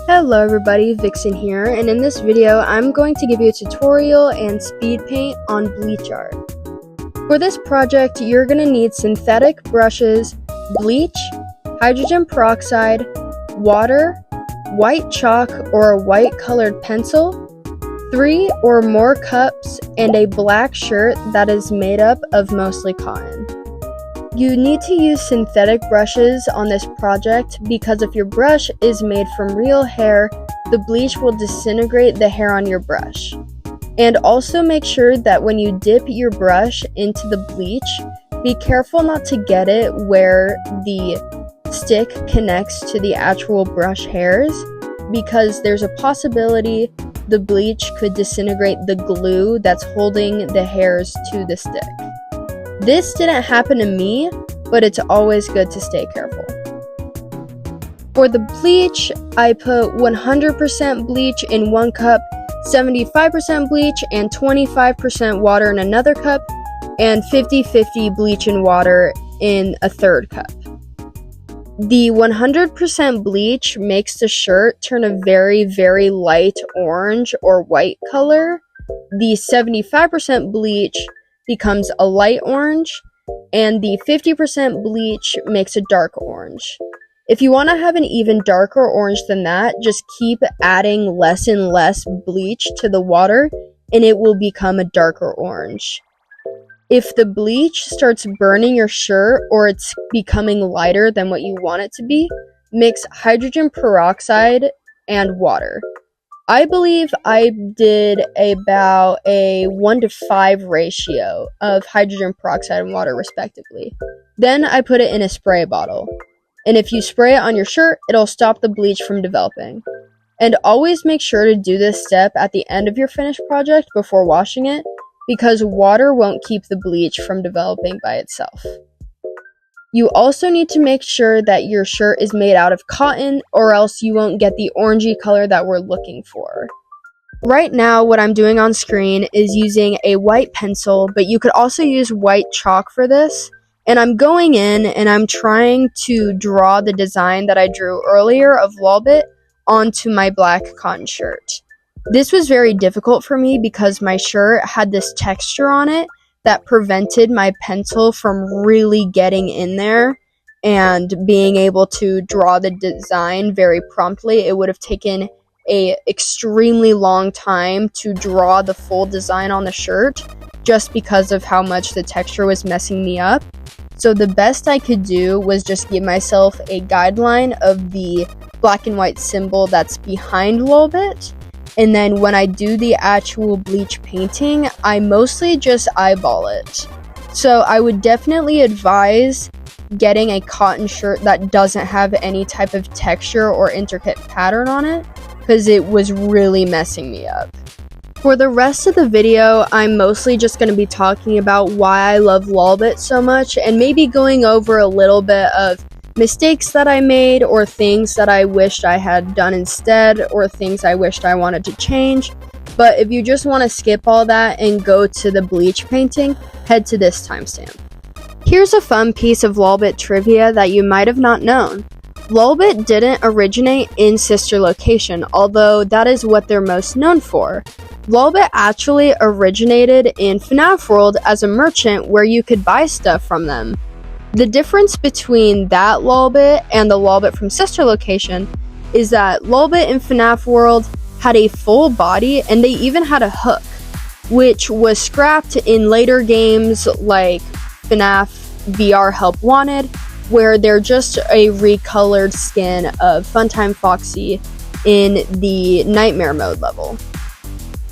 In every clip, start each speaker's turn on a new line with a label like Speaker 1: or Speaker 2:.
Speaker 1: Hello everybody, Vixen here, and in this video I'm going to give you a tutorial and speed paint on Bleach art. For this project you're going to need synthetic brushes, bleach, hydrogen peroxide, water, white chalk or a white colored pencil, 3 or more cups, and a black shirt that is made up of mostly cotton. You need to use synthetic brushes on this project because if your brush is made from real hair, the bleach will disintegrate the hair on your brush. And also make sure that when you dip your brush into the bleach, be careful not to get it where the stick connects to the actual brush hairs, because there's a possibility the bleach could disintegrate the glue that's holding the hairs to the stick. This didn't happen to me, but it's always good to stay careful. For the bleach, I put 100% bleach in 1 cup, 75% bleach and 25% water in another cup, and 50-50 bleach and water in a third cup. The 100% bleach makes the shirt turn a very, very light orange or white color. The 75% bleach becomes a light orange, and the 50% bleach makes a dark orange. If you want to have an even darker orange than that, just keep adding less and less bleach to the water, and it will become a darker orange. If the bleach starts burning your shirt or it's becoming lighter than what you want it to be, mix hydrogen peroxide and water. I believe I did about a 1:5 ratio of hydrogen peroxide and water respectively. Then I put it in a spray bottle. And if you spray it on your shirt, it'll stop the bleach from developing. And always make sure to do this step at the end of your finished project before washing it, because water won't keep the bleach from developing by itself. You also need to make sure that your shirt is made out of cotton, or else you won't get the orangey color that we're looking for. Right now, what I'm doing on screen is using a white pencil, but you could also use white chalk for this. And I'm going in and I'm trying to draw the design that I drew earlier of Lolbit onto my black cotton shirt. This was very difficult for me because my shirt had this texture on it that prevented my pencil from really getting in there and being able to draw the design very promptly. It would have taken an extremely long time to draw the full design on the shirt just because of how much the texture was messing me up. So the best I could do was just give myself a guideline of the black and white symbol that's behind Lolbit. And then when I do the actual bleach painting, I mostly just eyeball it. So I would definitely advise getting a cotton shirt that doesn't have any type of texture or intricate pattern on it, because it was really messing me up. For the rest of the video, I'm mostly just going to be talking about why I love Lolbit so much, and maybe going over a little bit of mistakes that I made, or things that I wished I had done instead, or things I wished I wanted to change. But if you just want to skip all that and go to the bleach painting, head to this timestamp. Here's a fun piece of Lolbit trivia that you might have not known. Lolbit didn't originate in Sister Location, although that is what they're most known for. Lolbit actually originated in FNAF World as a merchant where you could buy stuff from them. The difference between that Lolbit and the Lolbit from Sister Location is that Lolbit in FNAF World had a full body, and they even had a hook, which was scrapped in later games like FNAF VR Help Wanted, where they're just a recolored skin of Funtime Foxy in the Nightmare Mode level.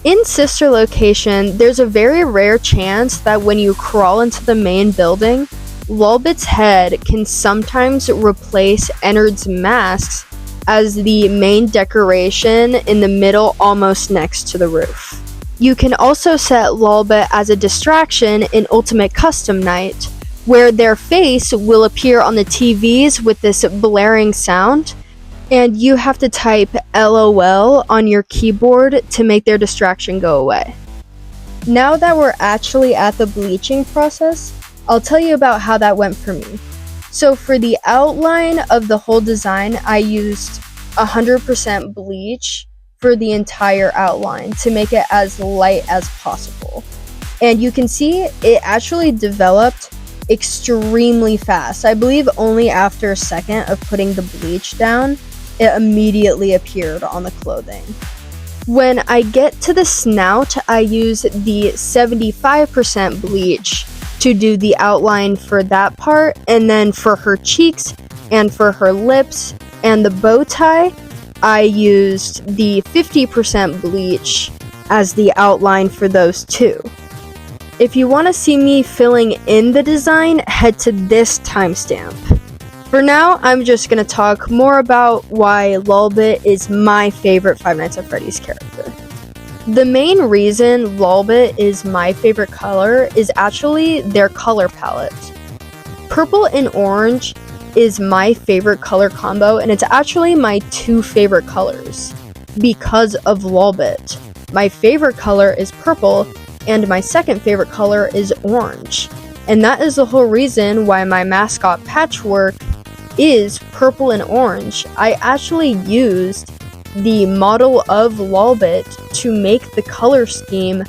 Speaker 1: In Sister Location, there's a very rare chance that when you crawl into the main building, Lolbit's head can sometimes replace Ennard's masks as the main decoration in the middle, almost next to the roof. You can also set Lolbit as a distraction in Ultimate Custom Night, where their face will appear on the TVs with this blaring sound, and you have to type LOL on your keyboard to make their distraction go away. Now that we're actually at the bleaching process, I'll tell you about how that went for me. So for the outline of the whole design, I used 100% bleach for the entire outline to make it as light as possible. And you can see it actually developed extremely fast. I believe only after a second of putting the bleach down, it immediately appeared on the clothing. When I get to the snout, I use the 75% bleach to do the outline for that part, and then for her cheeks and for her lips and the bow tie, I used the 50% bleach as the outline for those two. If you want to see me filling in the design, head to this timestamp. For now, I'm just going to talk more about why Lolbit is my favorite Five Nights at Freddy's character. The main reason Lolbit is my favorite color is actually their color palette. Purple and orange is my favorite color combo, and it's actually my two favorite colors because of Lolbit. My favorite color is purple, and my second favorite color is orange. And that is the whole reason why my mascot patchwork is purple and orange. I actually used the model of Lolbit to make the color scheme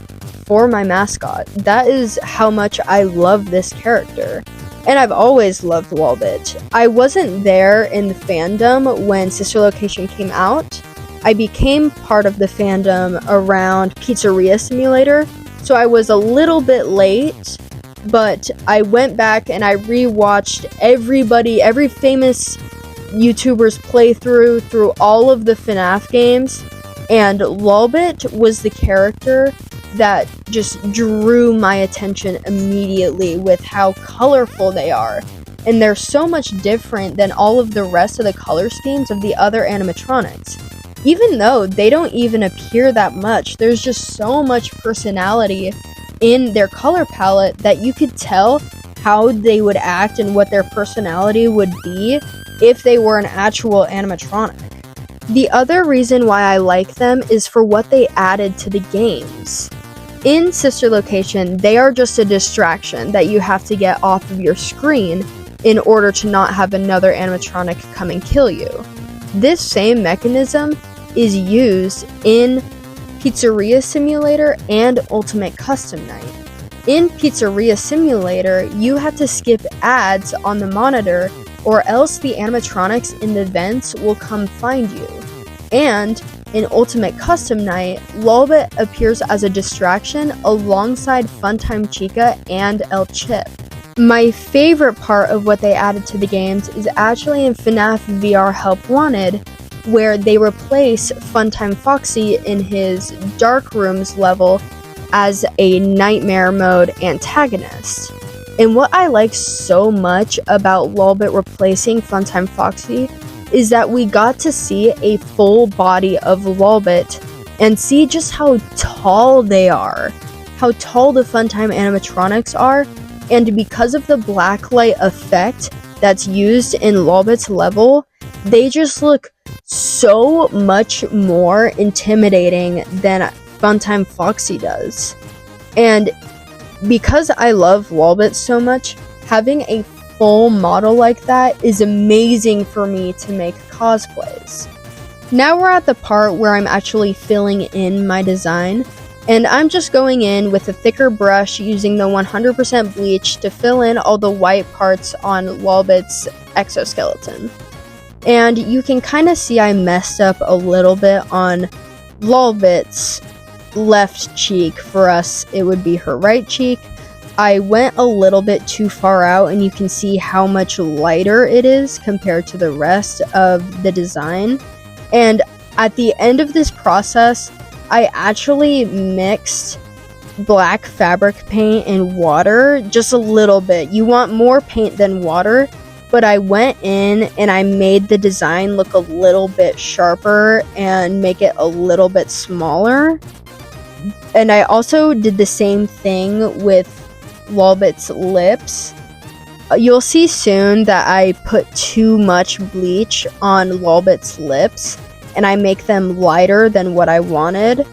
Speaker 1: for my mascot. That is how much I love this character. And I've always loved Lolbit. I wasn't there in the fandom when Sister Location came out. I became part of the fandom around Pizzeria Simulator, so I was a little bit late, but I went back and I rewatched every famous YouTuber's playthrough through all of the FNAF games, and Lolbit was the character that just drew my attention immediately with how colorful they are. And they're so much different than all of the rest of the color schemes of the other animatronics. Even though they don't even appear that much, there's just so much personality in their color palette that you could tell how they would act and what their personality would be if they were an actual animatronic. The other reason why I like them is for what they added to the games. In Sister Location, they are just a distraction that you have to get off of your screen in order to not have another animatronic come and kill you. This same mechanism is used in Pizzeria Simulator and Ultimate Custom Night. In Pizzeria Simulator, you have to skip ads on the monitor, or else the animatronics in the vents will come find you. And in Ultimate Custom Night, Lolbit appears as a distraction alongside Funtime Chica and El Chip. My favorite part of what they added to the games is actually in FNAF VR Help Wanted, where they replace Funtime Foxy in his Dark Rooms level as a Nightmare Mode antagonist. And what I like so much about Lolbit replacing Funtime Foxy is that we got to see a full body of Lolbit and see just how tall they are, how tall the Funtime animatronics are, and because of the blacklight effect that's used in Lolbit's level, they just look so much more intimidating than Funtime Foxy does. And because I love Lolbit so much, having a full model like that is amazing for me to make cosplays. Now we're at the part where I'm actually filling in my design, and I'm just going in with a thicker brush using the 100% bleach to fill in all the white parts on Lolbit's exoskeleton. And you can kind of see I messed up a little bit on Lolbit's left cheek. For us, it would be her right cheek. I went a little bit too far out, and you can see how much lighter it is compared to the rest of the design. And at the end of this process, I actually mixed black fabric paint and water just a little bit. You want more paint than water, but I went in and I made the design look a little bit sharper and make it a little bit smaller. And I also did the same thing with Lolbit's lips. You'll see soon that I put too much bleach on Lolbit's lips and I make them lighter than what I wanted.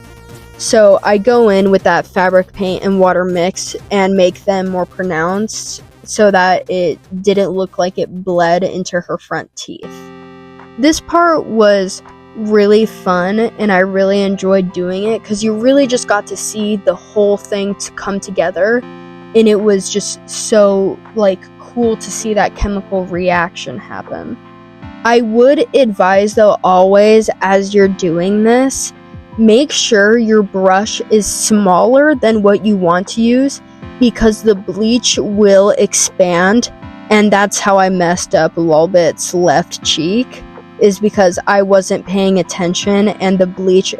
Speaker 1: So I go in with that fabric paint and water mix and make them more pronounced so that it didn't look like it bled into her front teeth. This part was really fun, and I really enjoyed doing it because you really just got to see the whole thing to come together, and it was just so like cool to see that chemical reaction happen. I would advise though, always as you're doing this, make sure your brush is smaller than what you want to use, because the bleach will expand, and that's how I messed up Lolbit's left cheek, is because I wasn't paying attention and the bleach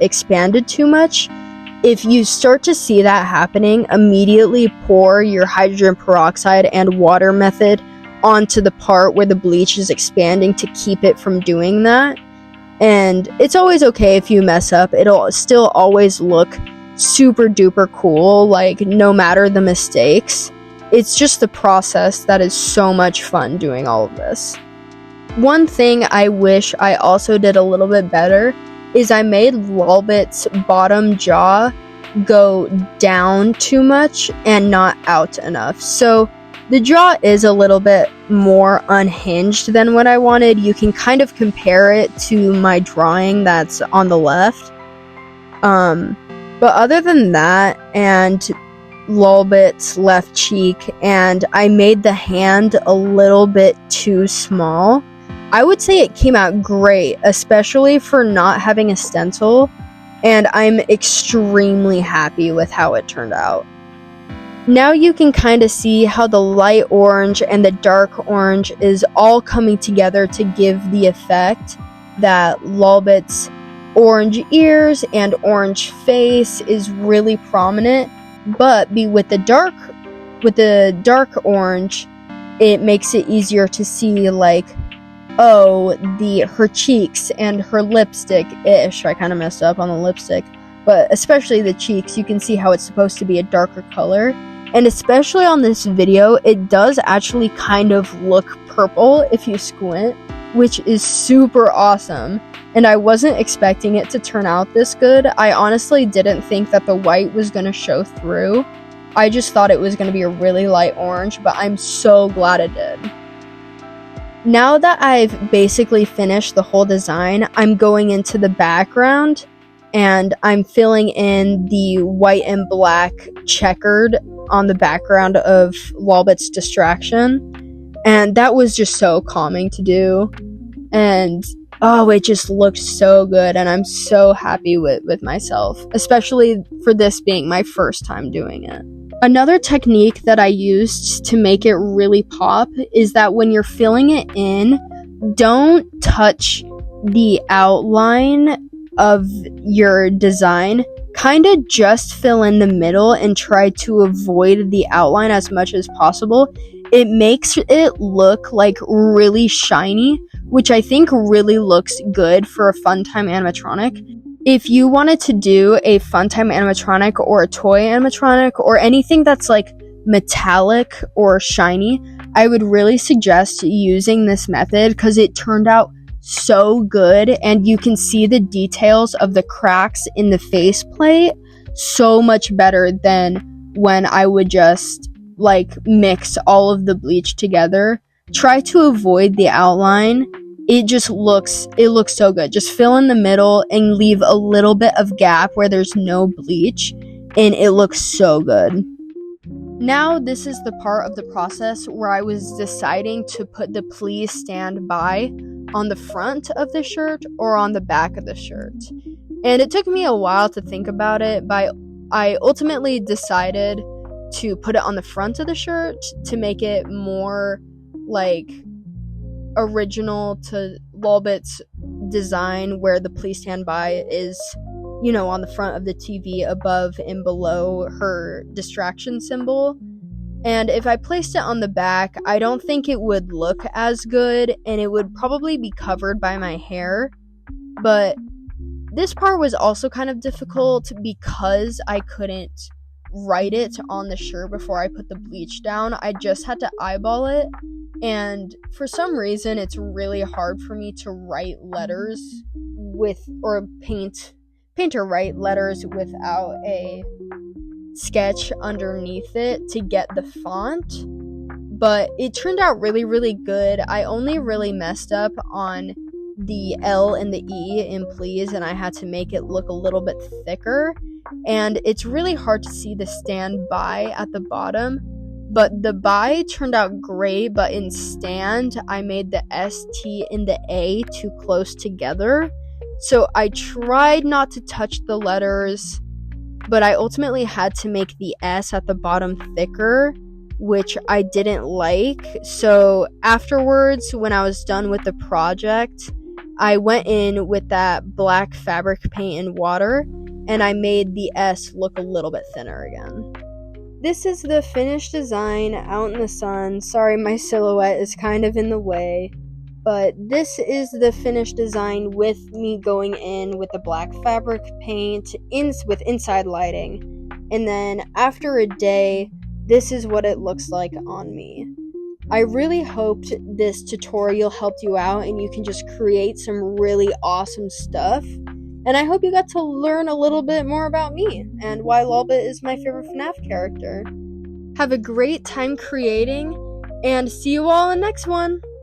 Speaker 1: expanded too much. If you start to see that happening, immediately pour your hydrogen peroxide and water method onto the part where the bleach is expanding to keep it from doing that. And it's always okay if you mess up. It'll still always look super duper cool, like no matter the mistakes. It's just the process that is so much fun doing all of this. One thing I wish I also did a little bit better is I made Lolbit's bottom jaw go down too much and not out enough. So the jaw is a little bit more unhinged than what I wanted. You can kind of compare it to my drawing that's on the left. But other than that, and Lolbit's left cheek, and I made the hand a little bit too small. I would say it came out great, especially for not having a stencil, and I'm extremely happy with how it turned out. Now you can kind of see how the light orange and the dark orange is all coming together to give the effect that Lolbit's orange ears and orange face is really prominent, but with the dark orange, it makes it easier to see, like, oh, her cheeks and her lipstick-ish. I kind of messed up on the lipstick, but especially the cheeks, you can see how it's supposed to be a darker color. And especially on this video, it does actually kind of look purple if you squint, which is super awesome. And I wasn't expecting it to turn out this good. I honestly didn't think that the white was going to show through. I just thought it was going to be a really light orange, but I'm so glad it did. Now that I've basically finished the whole design, I'm going into the background and I'm filling in the white and black checkered on the background of Lolbit's distraction. And that was just so calming to do. And oh, it just looked so good, and I'm so happy with myself, especially for this being my first time doing it. Another technique that I used to make it really pop is that when you're filling it in, don't touch the outline of your design. Kind of just fill in the middle and try to avoid the outline as much as possible. It makes it look like really shiny, which I think really looks good for a Funtime animatronic. If you wanted to do a Funtime animatronic or a toy animatronic or anything that's like metallic or shiny, I would really suggest using this method because it turned out so good, and you can see the details of the cracks in the faceplate so much better than when I would just like mix all of the bleach together. Try to avoid the outline. It looks so good. Just fill in the middle and leave a little bit of gap where there's no bleach, and it looks so good. Now this is the part of the process where I was deciding to put the please stand by on the front of the shirt or on the back of the shirt. And it took me a while to think about it, but I ultimately decided to put it on the front of the shirt to make it more like original to Lolbit's design, where the please stand by is, you know, on the front of the TV above and below her distraction symbol. And if I placed it on the back, I don't think it would look as good, and it would probably be covered by my hair. But this part was also kind of difficult because I couldn't write it on the shirt before I put the bleach down. I just had to eyeball it, and for some reason it's really hard for me to write letters paint or write letters without a sketch underneath it to get the font. But it turned out really, really good. I only really messed up on the L and the E in please, and I had to make it look a little bit thicker. And it's really hard to see the stand by at the bottom, but the by turned out great, but in stand, I made the S, T, and the A too close together. So I tried not to touch the letters, but I ultimately had to make the S at the bottom thicker, which I didn't like. So afterwards, when I was done with the project, I went in with that black fabric paint and water, and I made the S look a little bit thinner again. This is the finished design out in the sun. Sorry, my silhouette is kind of in the way, but this is the finished design with me going in with the black fabric paint with inside lighting. And then after a day, this is what it looks like on me. I really hoped this tutorial helped you out and you can just create some really awesome stuff. And I hope you got to learn a little bit more about me and why Lolbit is my favorite FNAF character. Have a great time creating, and see you all in the next one!